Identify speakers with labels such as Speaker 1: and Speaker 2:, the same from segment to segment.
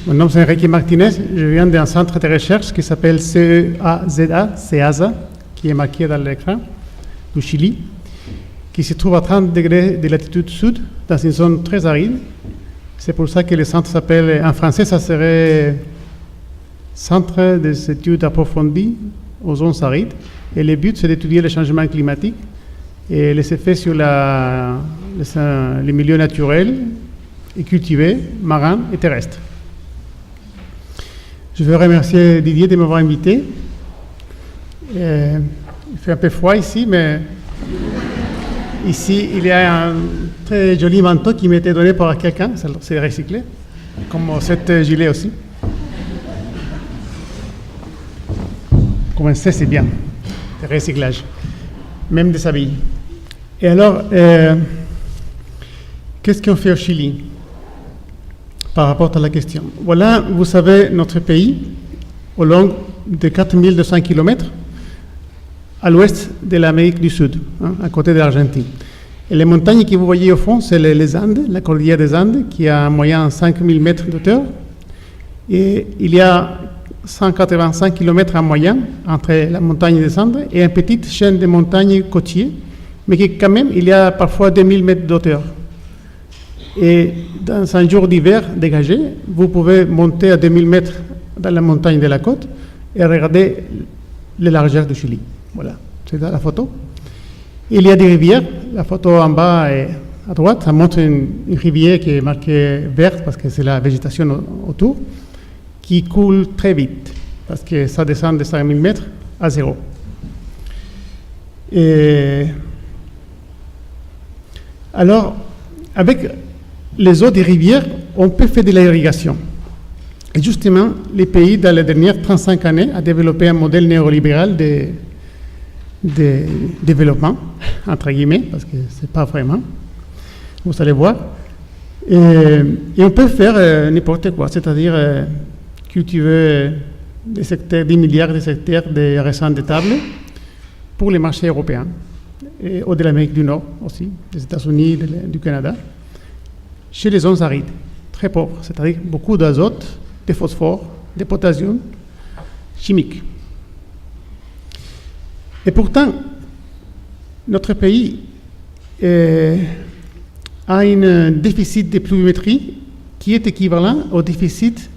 Speaker 1: Mon nom c'est Enrique Martinez, je viens d'un centre de recherche qui s'appelle CEAZA, qui est marqué dans l'écran, du Chili, qui se trouve à 30 degrés de latitude sud, dans une zone très aride. C'est pour ça que le centre s'appelle, en français, ça serait Centre des études approfondies aux zones arides. Et le but, c'est d'étudier les changements climatiques et les effets sur les milieux naturels et cultivés, marins et terrestres. Je veux remercier Didier de m'avoir invité. Il fait un peu froid ici, mais ici, il y a un très joli manteau qui m'a été donné par quelqu'un, c'est recyclé, comme cette gilet aussi. Commencer, c'est bien, le recyclage, même des habits. Et alors, qu'est-ce qu'on fait au Chili par rapport à la question? Voilà, vous savez, notre pays, au long de 4200 km, à l'ouest de l'Amérique du Sud, à côté de l'Argentine. Et les montagnes que vous voyez au fond, c'est les Andes, la cordillère des Andes, qui a en moyenne 5000 mètres de hauteur. Et il y a 185 km en moyenne entre la montagne des Andes et une petite chaîne de montagnes côtières, mais qui quand même, il y a parfois 2000 mètres de hauteur. Et dans un jour d'hiver dégagé, vous pouvez monter à 2000 mètres dans la montagne de la côte et regarder les largeurs du Chili. Voilà, c'est la photo. Il y a des rivières. La photo en bas et à droite, ça montre une rivière qui est marquée verte parce que c'est la végétation autour, qui coule très vite parce que ça descend de 5000 mètres à zéro. Et alors, avec les eaux des rivières, on peut faire de l'irrigation. Et justement, les pays, dans les dernières 35 années, ont développé un modèle néolibéral de développement, entre guillemets, parce que ce n'est pas vraiment. Vous allez voir. Et on peut faire n'importe quoi, c'est-à-dire cultiver des milliards de secteurs de raisins de table pour les marchés européens, et au de l'Amérique du Nord aussi, des États-Unis, du Canada, chez les zones arides, très pauvres, c'est-à-dire beaucoup d'azote, de phosphore, de potassium chimique. Et pourtant, notre pays a un déficit de pluviométrie qui est équivalent au déficit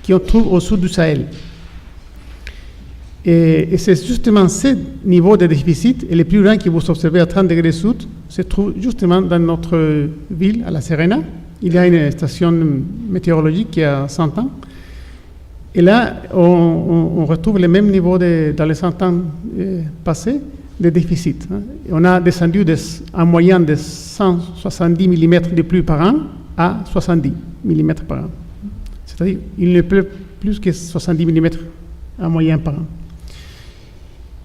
Speaker 1: qu'on trouve au sud du Sahel. Et c'est justement ce niveau de déficit, et le plus grand que vous observez à 30 degrés sud, se trouve justement dans notre ville, à La Serena. Il y a une station météorologique qui a 100 ans. Et là, on retrouve le même niveau dans les 100 ans passés de déficit. On a descendu en moyenne de 170 mm de pluie par an à 70 mm par an. C'est-à-dire qu'il ne pleut plus que 70 mm en moyenne par an.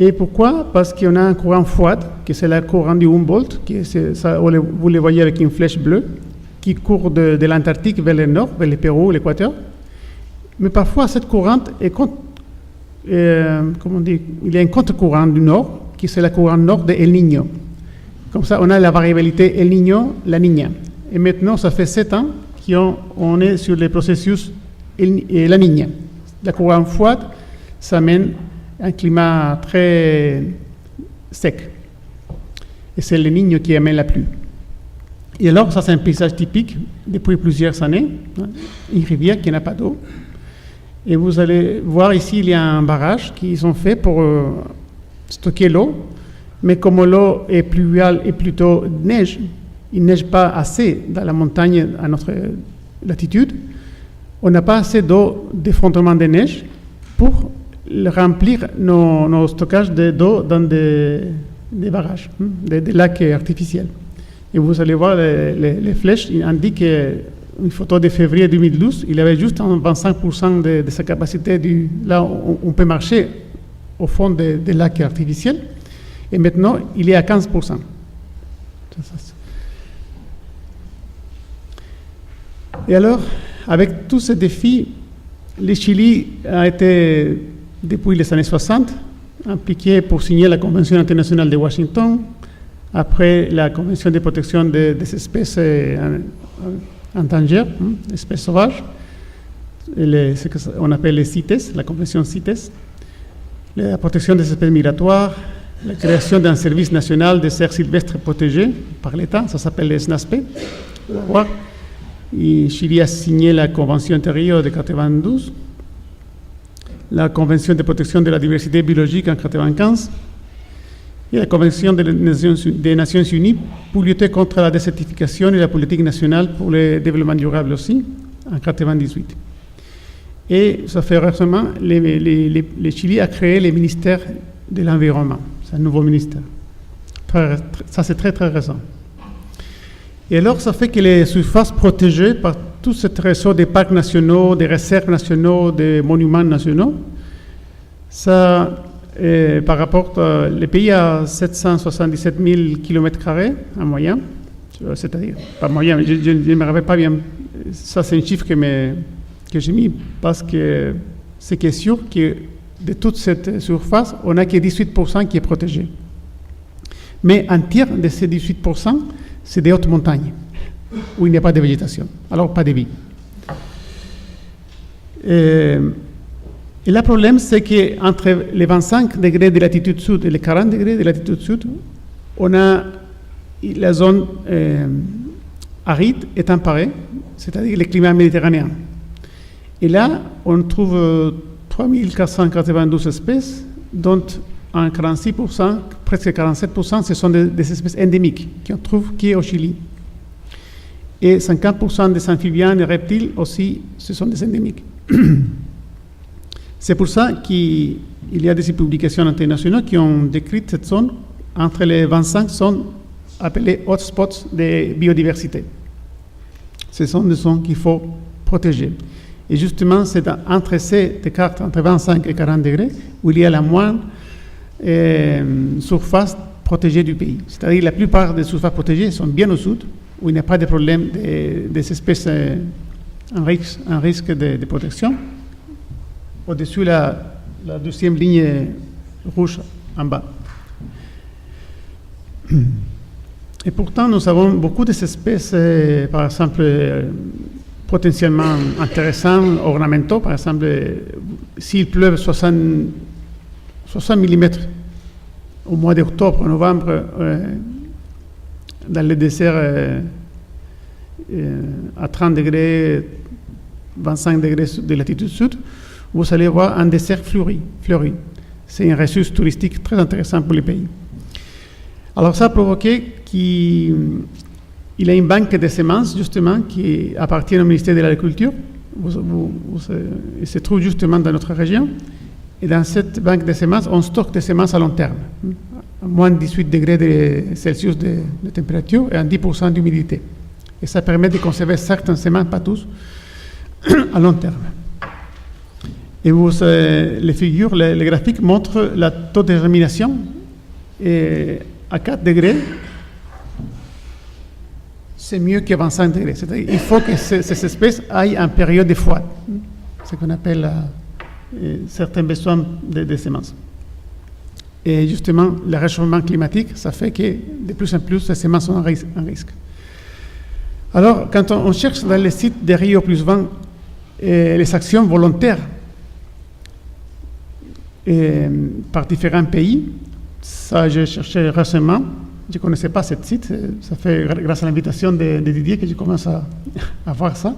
Speaker 1: Et pourquoi? Parce qu'on a un courant froid, que c'est le courant du Humboldt, vous le voyez avec une flèche bleue, qui court de l'Antarctique vers le nord, vers le Pérou, l'Équateur. Mais parfois, cette courante il y a un contre-courant du nord, qui c'est le courant nord de El Niño. Comme ça, on a la variabilité El Niño, la Niña. Et maintenant, ça fait 7 ans qu'on est sur le processus la Niña. Le courant froid, ça mène un climat très sec. Et c'est le Niño qui amène la pluie. Et alors, ça c'est un paysage typique depuis plusieurs années, une rivière qui n'a pas d'eau. Et vous allez voir ici, il y a un barrage qu'ils ont fait pour stocker l'eau, mais comme l'eau est pluviale et plutôt neige, il ne neige pas assez dans la montagne à notre latitude, on n'a pas assez d'eau d'effondrement de neige pour remplir nos stockages d'eau dans des barrages, des lacs artificiels. Et vous allez voir les flèches, il indique une photo de février 2012, il avait juste 25% de sa capacité. Là, on peut marcher au fond des lacs artificiels. Et maintenant, il est à 15%. Et alors, avec tous ces défis, le Chili a été, depuis les années 60, impliqué pour signer la Convention internationale de Washington, après la Convention de protection des espèces endangered, espèces sauvages, ce qu'on appelle les CITES, la convention CITES, la protection des espèces migratoires, la création d'un service national des cerfs sylvestres protégés par l'État, ça s'appelle le SNASP. Et Chili a signé la convention intérieure de 92, la convention de protection de la diversité biologique en 95, et la convention des Nations Unies pour lutter contre la désertification et la politique nationale pour le développement durable aussi, en 98. Et ça fait récemment, le Chili a créé le ministère de l'Environnement. C'est un nouveau ministère. Ça, c'est très, très récent. Et alors, ça fait que les surfaces protégées par tout ce réseau des parcs nationaux, des réserves nationaux, des monuments nationaux, ça, par rapport, le pays a 777 000 km² en moyenne, c'est-à-dire, pas moyen, je ne me rappelle pas bien, ça c'est un chiffre que j'ai mis, parce que c'est qui est sûr que de toute cette surface, on n'a que 18% qui est protégé. Mais un tiers de ces 18%, c'est des hautes montagnes, où il n'y a pas de végétation, alors pas de vie. Et le problème, c'est qu'entre les 25 degrés de latitude sud et les 40 degrés de latitude sud, on a la zone aride et tempérée, c'est-à-dire le climat méditerranéen. Et là, on trouve 3492 espèces, dont en 46%, presque 47%, ce sont des espèces endémiques qu'on trouve qui est au Chili. Et 50% des amphibiens et reptiles aussi, ce sont des endémiques. C'est pour ça qu'il y a des publications internationales qui ont décrit cette zone entre les 25 zones appelées hotspots de biodiversité. Ce sont des zones qu'il faut protéger. Et justement, c'est entre ces cartes, entre 25 et 40 degrés, où il y a la moindre surface protégée du pays. C'est-à-dire la plupart des surfaces protégées sont bien au sud, où il n'y a pas de problème des espèces en risque de protection. Au-dessus, la deuxième ligne rouge en bas. Et pourtant, nous avons beaucoup d'espèces, par exemple, potentiellement intéressants, ornementaux. Par exemple, s'il pleut 60 mm au mois d'octobre, novembre, dans le désert à 30 degrés, 25 degrés de latitude sud, vous allez voir un désert fleuri. C'est une ressource touristique très intéressante pour le pays. Alors ça a provoqué qu'il y a une banque de semences, justement, qui appartient au ministère de l'Agriculture. Il se trouve justement dans notre région. Et dans cette banque de semences, on stocke des semences à long terme, à moins de 18 degrés Celsius de température et à 10% d'humidité. Et ça permet de conserver certaines semences, pas tous, à long terme. Et les figures, les graphiques montrent la taux de germination. Et à 4 degrés, c'est mieux qu'à 25 degrés. C'est-à-dire qu'il faut que ces espèces aillent en période de froid, ce qu'on appelle certains besoins de semences. Et justement, le réchauffement climatique, ça fait que de plus en plus, ces semences sont en risque. Alors, quand on cherche dans les sites de Rio Plus 20 les actions volontaires par différents pays, ça j'ai cherché récemment, je ne connaissais pas ce site, ça fait grâce à l'invitation de Didier que je commence à voir ça.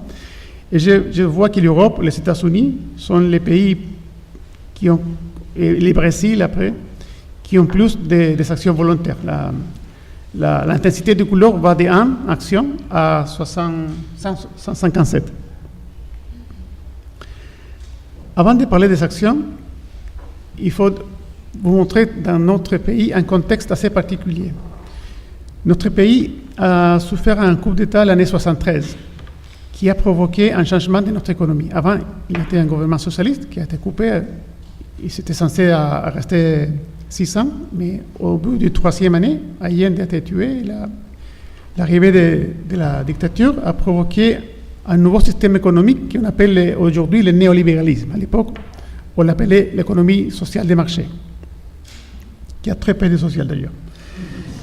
Speaker 1: Et je vois que l'Europe, les États-Unis sont les pays qui ont, et le Brésil après, qui ont plus des actions volontaires. L'intensité de couleur va de 1 action à 157. Avant de parler des actions, il faut vous montrer dans notre pays un contexte assez particulier. Notre pays a souffert un coup d'État l'année 1973 qui a provoqué un changement de notre économie. Avant, il était un gouvernement socialiste qui a été coupé. Il s'était censé rester 6 ans, mais au bout de 3e année, Allende a été tué. L'arrivée de la dictature a provoqué un nouveau système économique qu'on appelle aujourd'hui le néolibéralisme. À l'époque, on l'appelait l'économie sociale des marchés, qui a très peu de social d'ailleurs.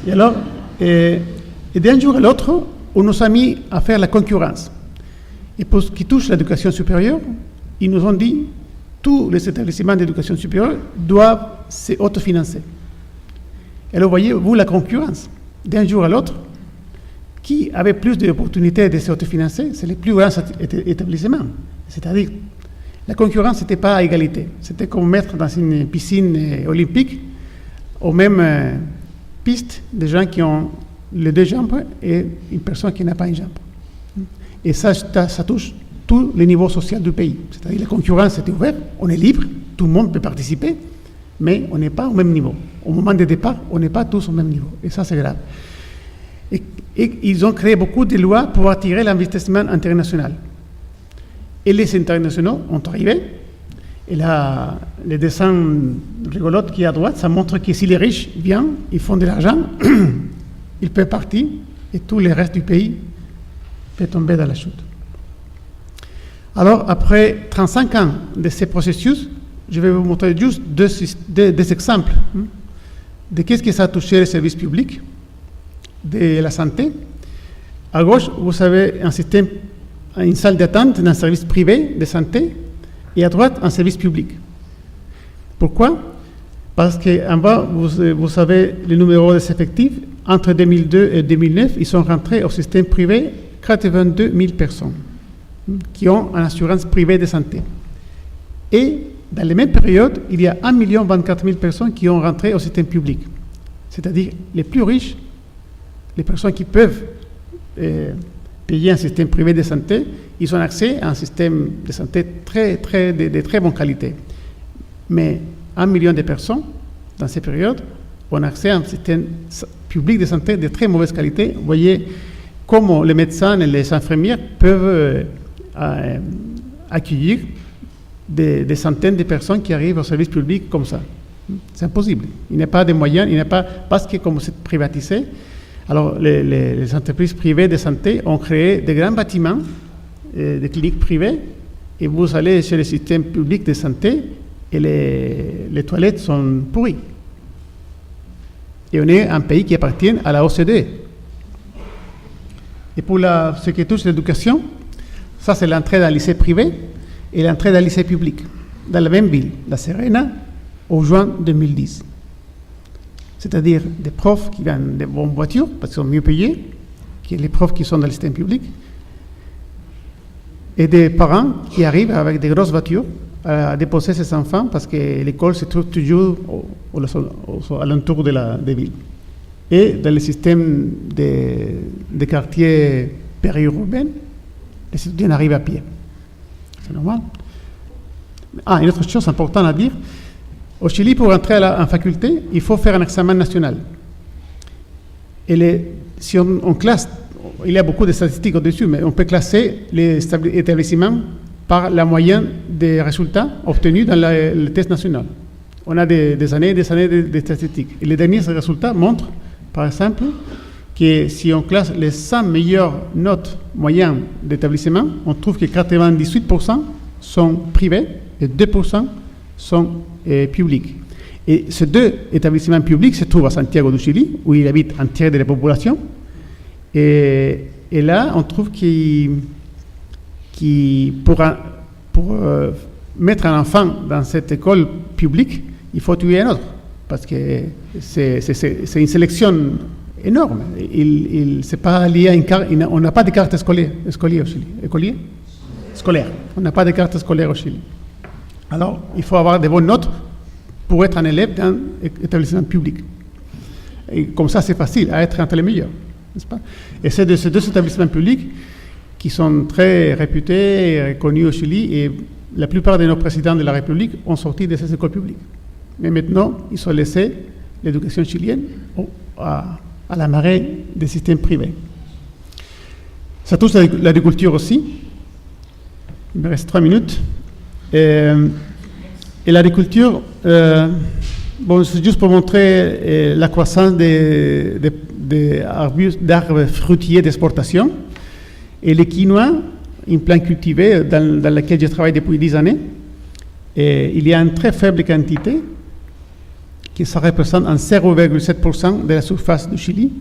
Speaker 1: Et alors, d'un jour à l'autre, on nous a mis à faire la concurrence. Et pour ce qui touche l'éducation supérieure, ils nous ont dit tous les établissements d'éducation supérieure doivent s'autofinancer. Et alors, voyez, vous, la concurrence, d'un jour à l'autre, qui avait plus d'opportunités de s'autofinancer, c'est les plus grands établissements. C'est-à-dire, la concurrence n'était pas à égalité. C'était comme mettre dans une piscine olympique aux mêmes pistes des gens qui ont les 2 jambes et une personne qui n'a pas une jambe. Et ça touche tous les niveaux sociaux du pays. C'est-à-dire, la concurrence était ouverte, on est libre, tout le monde peut participer, mais on n'est pas au même niveau. Au moment du départ, on n'est pas tous au même niveau. Et ça, c'est grave. Et ils ont créé beaucoup de lois pour attirer l'investissement international. Et les internationaux ont arrivé. Et là, les dessins rigolotes qui est à droite, ça montre que si les riches viennent, ils font de l'argent, ils peuvent partir et tout le reste du pays peut tomber dans la chute. Alors, après 35 ans de ces processus, je vais vous montrer juste deux exemples de qu'est-ce que ça a touché les services publics, de la santé. À gauche, vous avez un système, une salle d'attente d'un service privé de santé, et à droite, un service public. Pourquoi? Parce qu'en bas, vous avez le numéro des effectifs. Entre 2002 et 2009, ils sont rentrés au système privé 82 000 personnes qui ont une assurance privée de santé. Et dans les mêmes périodes, il y a 1 024 000 personnes qui ont rentré au système public. C'est-à-dire les plus riches, les personnes qui peuvent payer un système privé de santé, ils ont accès à un système de santé de très bonne qualité. Mais 1 million de personnes, dans ces périodes, ont accès à un système public de santé de très mauvaise qualité. Vous voyez comment les médecins et les infirmières peuvent accueillir des centaines de personnes qui arrivent au service public comme ça. C'est impossible. Il n'y a pas de moyens, il n'y a pas, parce que comme c'est privatisé, alors les entreprises privées de santé ont créé de grands bâtiments, des cliniques privées, et vous allez chez le système public de santé et les toilettes sont pourries. Et on est un pays qui appartient à la OCDE. Et pour ce qui touche l'éducation, ça c'est l'entrée dans le lycée privé et l'entrée dans le lycée public, dans la même ville, La Serena, au juin 2010. C'est-à-dire des profs qui gagnent de bonnes voitures, parce qu'ils sont mieux payés que les profs qui sont dans le système public, et des parents qui arrivent avec des grosses voitures à déposer ses enfants, parce que l'école se trouve toujours à l'entour des villes. Et dans le système des quartiers périurbains, les étudiants arrivent à pied. C'est normal. Une autre chose importante à dire, au Chili, pour entrer en faculté, il faut faire un examen national. Et si on classe, il y a beaucoup de statistiques au-dessus, mais on peut classer les établissements par la moyenne des résultats obtenus dans le test national. On a des années et des années de statistiques. Et les derniers résultats montrent, par exemple, que si on classe les 100 meilleures notes moyennes d'établissements, on trouve que 98% sont privés et 2% sont publics. Et ces 2 établissements publics se trouvent à Santiago du Chili, où il habite un tiers de la population. Et là, on trouve pour mettre un enfant dans cette école publique, il faut tuer un autre, parce que c'est une sélection énorme. C'est pas lié à une carte. On n'a pas de carte scolaire au Chili. Scolaire. On n'a pas de carte scolaire au Chili. Alors, il faut avoir de bonnes notes pour être un élève d'un établissement public. Et comme ça, c'est facile à être entre les meilleurs, n'est-ce pas? Et c'est de ces 2 établissements publics qui sont très réputés et reconnus au Chili, et la plupart de nos présidents de la République ont sorti de ces écoles publiques. Mais maintenant, ils ont laissé l'éducation chilienne à la marée des systèmes privés. Ça touche l'agriculture aussi. Il me reste 3 minutes. Et l'agriculture, c'est juste pour montrer la croissance d'arbres fruitiers d'exportation. Et les quinoa, une plante cultivée dans laquelle je travaille depuis 10 années, et il y a une très faible quantité, qui ça représente un 0,7% de la surface du Chili.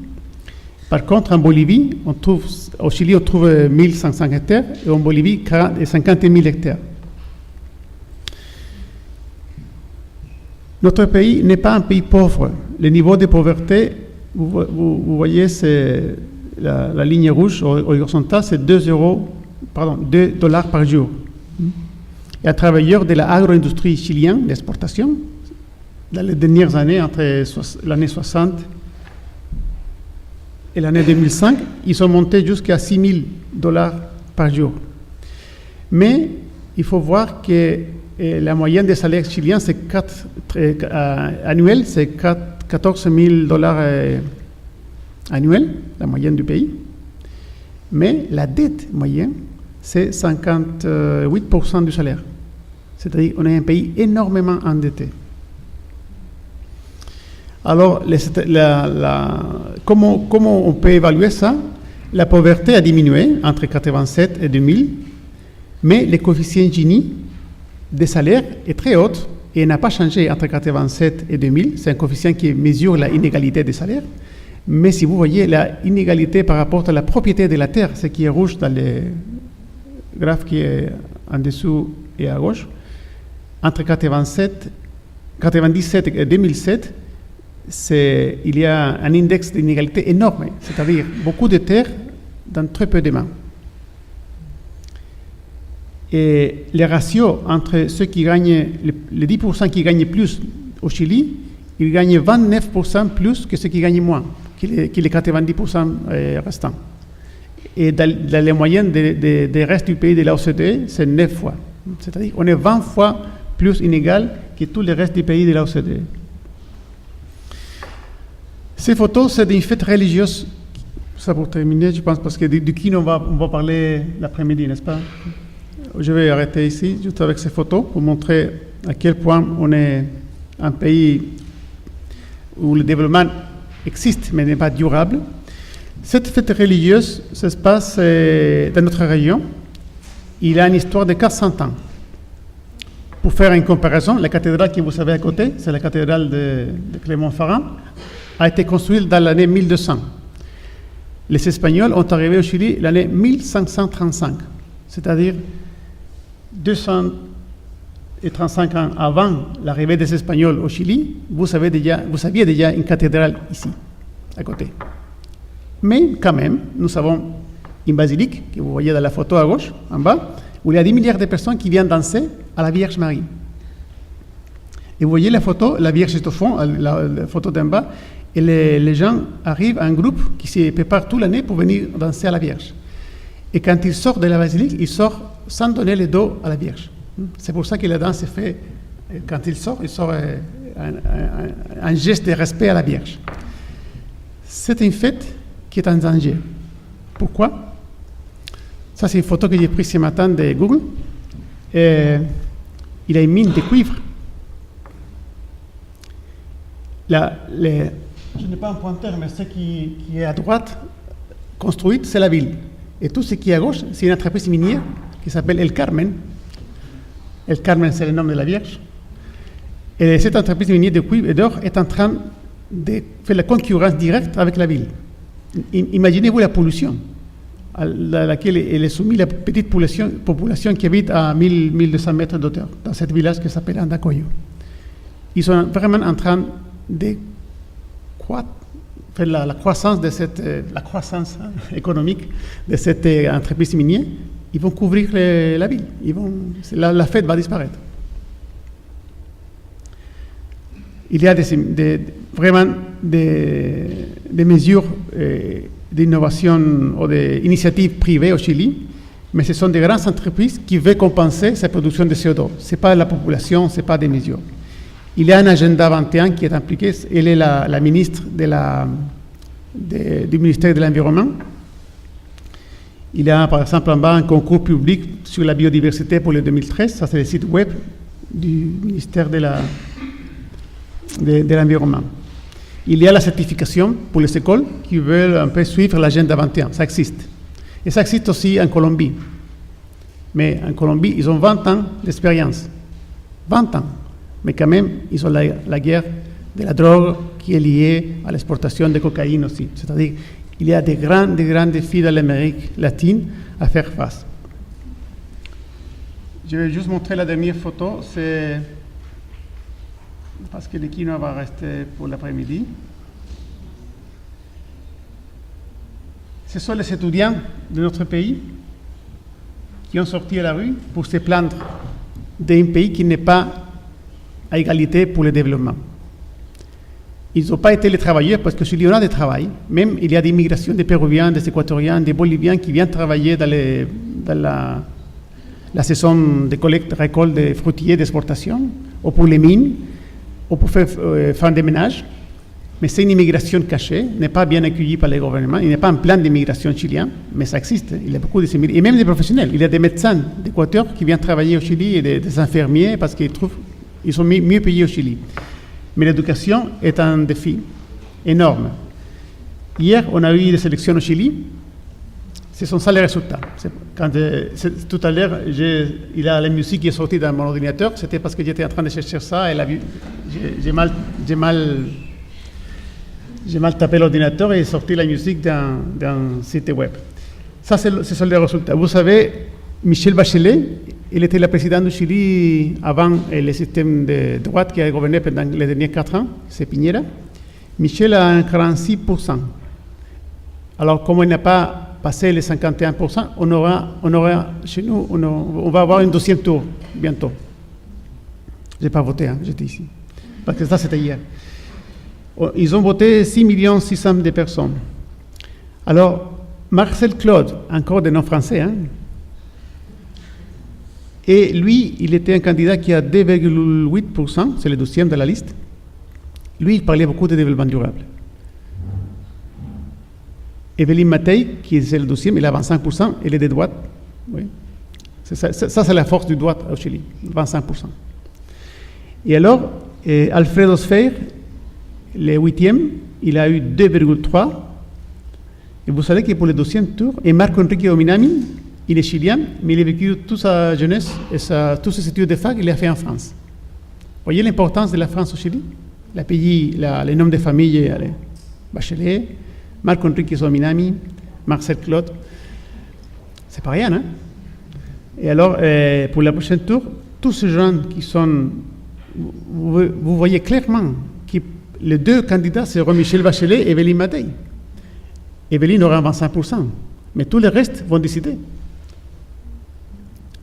Speaker 1: Par contre, en Bolivie, au Chili, on trouve 1500 hectares et en Bolivie, 50 000 hectares. Notre pays n'est pas un pays pauvre. Le niveau de pauvreté, vous voyez, c'est la ligne rouge horizontale, c'est 2 dollars par jour. Et un travailleur de l'agro-industrie chilienne d'exportation, dans les dernières années, entre l'année 60 et l'année 2005, ils sont montés jusqu'à 6 000 dollars par jour. Mais il faut voir que la moyenne des salaires chiliens annuels, c'est 14 000 dollars annuels, la moyenne du pays. Mais la dette moyenne, c'est 58% du salaire. C'est-à-dire qu'on est un pays énormément endetté. Alors, comment on peut évaluer ça? La pauvreté a diminué entre 1987 et 2000, mais le coefficient Gini des salaires est très haut et n'a pas changé entre 1987 et 2000. C'est un coefficient qui mesure la inégalité des salaires. Mais si vous voyez la inégalité par rapport à la propriété de la terre, ce qui est rouge dans le graphe qui est en dessous et à gauche, entre 1997 et 2007, il y a un index d'inégalité énorme, c'est-à-dire beaucoup de terres dans très peu de mains. Et les ratios entre ceux qui gagnent, les 10% qui gagnent plus au Chili, ils gagnent 29% plus que ceux qui gagnent moins, que les 90% restants. Et dans les moyennes des restes du pays de la OCDE, c'est 9 fois. C'est-à-dire qu'on est 20 fois plus inégal que tous les restes du pays de la OCDE. Ces photos, c'est une fête religieuse. Ça pour terminer, je pense, parce que du kin, on va parler l'après-midi, n'est-ce pas? Je vais arrêter ici, juste avec ces photos, pour montrer à quel point on est un pays où le développement existe, mais n'est pas durable. Cette fête religieuse, ça se passe dans notre région. Il a une histoire de 400 ans. Pour faire une comparaison, la cathédrale que vous avez à côté, c'est la cathédrale de Clermont-Ferrand, a été construite dans l'année 1200. Les Espagnols ont arrivé au Chili l'année 1535, c'est-à-dire 235 ans avant l'arrivée des Espagnols au Chili, vous aviez déjà une cathédrale ici, à côté. Mais quand même, nous avons une basilique, que vous voyez dans la photo à gauche, en bas, où il y a 10 milliards de personnes qui viennent danser à la Vierge Marie. Et vous voyez la photo, la Vierge est au fond, la photo d'en bas, et les gens arrivent à un groupe qui se prépare toute l'année pour venir danser à la Vierge. Et quand ils sortent de la basilique, ils sortent sans donner le dos à la Vierge. C'est pour ça que la danse est faite, quand ils sortent un geste de respect à la Vierge. C'est une fête qui est en danger. Pourquoi? Ça, c'est une photo que j'ai prise ce matin de Google. Il a une mine de cuivre. Je n'ai pas un pointeur, mais ce qui est à droite, construite, c'est la ville. Et tout ce qui est à gauche, c'est une entreprise minière qui s'appelle El Carmen. El Carmen, c'est le nom de la Vierge. Et cette entreprise minière de cuivre et d'or est en train de faire la concurrence directe avec la ville. Imaginez-vous la pollution à laquelle elle est soumise la petite population qui habite à 1200 mètres d'auteur, dans ce village qui s'appelle Andacoyo. Ils sont vraiment en train de faire la croissance économique de cette entreprise minière. Ils vont couvrir la ville. La fête va disparaître. Il y a vraiment des mesures d'innovation ou d'initiatives privées au Chili, mais ce sont des grandes entreprises qui veulent compenser cette production de CO2. Ce n'est pas la population, ce n'est pas des mesures. Il y a un agenda 21 qui est impliqué. Elle est la ministre du ministère de l'Environnement. Il y a, par exemple, en bas un concours public sur la biodiversité pour le 2013. Ça, c'est le site web du ministère de l'Environnement. Il y a la certification pour les écoles qui veulent un peu suivre l'agenda 21. Ça existe. Et ça existe aussi en Colombie. Mais en Colombie, ils ont 20 ans d'expérience. 20 ans. Mais quand même, ils ont la guerre de la drogue qui est liée à l'exportation de cocaïne aussi. C'est-à-dire, il y a des grands défis dans l'Amérique latine à faire face. Je vais juste montrer la dernière photo, c'est parce que le quinoa va rester pour l'après-midi. Ce sont les étudiants de notre pays qui ont sorti à la rue pour se plaindre d'un pays qui n'est pas à égalité pour le développement. Ils n'ont pas été les travailleurs parce que Chili on a des travail. Même il y a des migrations des Péruviens, des Équatoriens, des Boliviens qui viennent travailler dans la saison de collecte, récolte des fruitiers d'exportation, ou pour les mines, ou pour faire des ménages. Mais c'est une immigration cachée, n'est pas bien accueillie par les gouvernements. Il n'y a pas un plan d'immigration chilien, mais ça existe. Il y a beaucoup de et même des professionnels. Il y a des médecins d'Équateur qui viennent travailler au Chili et des infirmiers parce qu'ils trouvent qu'ils sont mieux payés au Chili. Mais l'éducation est un défi énorme. Hier, on a eu des élections au Chili. Ce sont ça les résultats. Tout à l'heure, il y a la musique qui est sortie dans mon ordinateur. C'était parce que j'étais en train de chercher ça et j'ai mal tapé l'ordinateur et sorti la musique d'un site web. Ça, ce sont les résultats. Vous savez, Michelle Bachelet, elle était la présidente du Chili avant le système de droite qui a gouverné pendant les derniers 4 ans, c'est Piñera. Michelle a un 46%. Alors, comme elle n'a pas passé les 51%, on aura chez nous, on va avoir un deuxième tour bientôt. Je n'ai pas voté, j'étais ici. Parce que ça, c'était hier. Ils ont voté 6 600 000 de personnes. Alors, Marcel Claude, encore des noms français, et lui, il était un candidat qui a 2,8%, c'est le 12e de la liste. Lui, il parlait beaucoup de développement durable. Evelyne Matei, qui est le 12e, il a 25%, elle est de droite. Oui. Ça, c'est la force du droite au Chili, 25%. Et alors, Alfredo Sfer, le 8e, il a eu 2,3%. Et vous savez que pour le deuxième tour, et Marco Enrique Ominami, il est chilien, mais il a vécu toute sa jeunesse et toutes ses études de fac, il les a fait en France. Vous voyez l'importance de la France au Chili? Les noms de famille, Bachelet, Marco Enrique Ominami, Marcel Claude, c'est pas rien, hein? Et alors, pour le prochain tour, tous ces gens qui sont... Vous voyez clairement que les deux candidats seront Michelle Bachelet et Evelyne Matei. Evelyne aura 25%, mais tous les restes vont décider.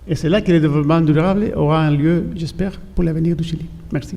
Speaker 1: Et c'est là que le développement durable aura un lieu, j'espère, pour l'avenir du Chili. Merci.